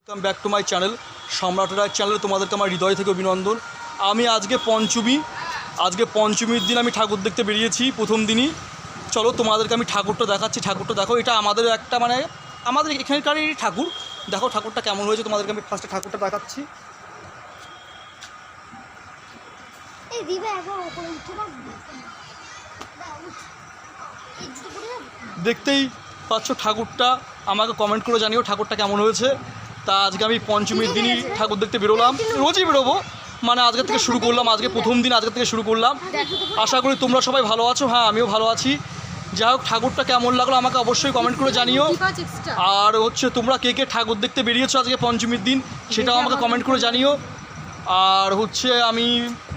Welcome back to my channel সম্রাট রায় চ্যানেলে তোমাদেরকে আমার হৃদয় থেকে অভিনন্দন। আমি আজকে পঞ্চমীর দিন আমি ঠাকুর দেখতে বেরিয়েছি। প্রথম দিনই চলো তোমাদেরকে আমি ঠাকুরটা দেখাচ্ছি। ঠাকুরটা দেখো, এটা আমাদের একটা আমাদের এখানকারই ঠাকুর। দেখো ঠাকুরটা কেমন হয়েছে, তোমাদেরকে আমি ফার্স্টে ঠাকুরটা দেখাচ্ছি। দেখতেই পাচ্ছ ঠাকুরটা, আমাকে কমেন্ট করে জানিও ঠাকুরটা কেমন হয়েছে। তা আজকে আমি পঞ্চমীর দিনই ঠাকুর দেখতে বেরোলাম, রোজই বেরোবো, আজকে থেকে শুরু করলাম, আজকে প্রথম দিন আজকে থেকে শুরু করলাম। আশা করি তোমরা সবাই ভালো আছো। হ্যাঁ, আমিও ভালো আছি। যাই হোক, ঠাকুরটা কেমন লাগলো আমাকে অবশ্যই কমেন্ট করে জানিও। আর তোমরা কে কে ঠাকুর দেখতে বেরিয়েছো আজকে পঞ্চমীর দিন সেটাও আমাকে কমেন্ট করে জানিও। আর আমি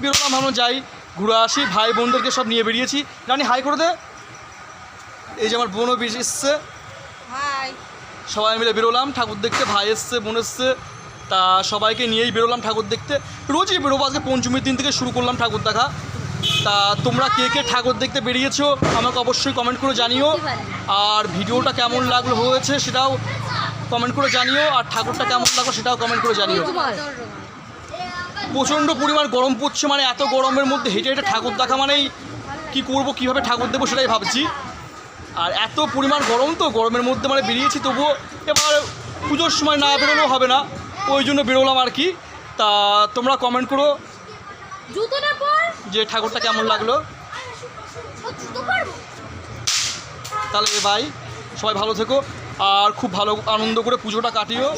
বেরোলাম, ভাবলাম যাই ঘুরে আসি, ভাই বোনদেরকে সব নিয়ে বেরিয়েছি। রানি হাই করে দে। এই যে আমার বোনও বেশি এসছে, সবাই মিলে বেরোলাম ঠাকুর দেখতে। ভাই এসছে, বোন এসছে, তা সবাইকে নিয়েই বেরোলাম ঠাকুর দেখতে। রোজই বেরোবো, আজকে পঞ্চমীর দিন থেকে শুরু করলাম ঠাকুর দেখা। তা তোমরা কে কে ঠাকুর দেখতে বেরিয়েছো আমাকে অবশ্যই কমেন্ট করে জানিও। আর ভিডিওটা কেমন লাগলো হয়েছে সেটাও কমেন্ট করে জানিও। আর ঠাকুরটা কেমন লাগলো সেটাও কমেন্ট করে জানিও। প্রচণ্ড পরিমাণ গরম পড়ছে, এত গরমের মধ্যে হেঁটে হেঁটে ঠাকুর দেখা কী করবো, কীভাবে ঠাকুর দেবো সেটাই ভাবছি। আর এত পরিমাণ গরম, তো গরমের মধ্যে বেরিয়েছি, তবুও এবার পুজোর সময় না বেরোলেও হবে না, ওই জন্য বেরোলাম আর কি। তা তোমরা কমেন্ট করো যে ঠাকুরটা কেমন লাগলো। তাহলে ভাই সবাই ভালো থেকো আর খুব ভালো আনন্দ করে পুজোটা কাটিও।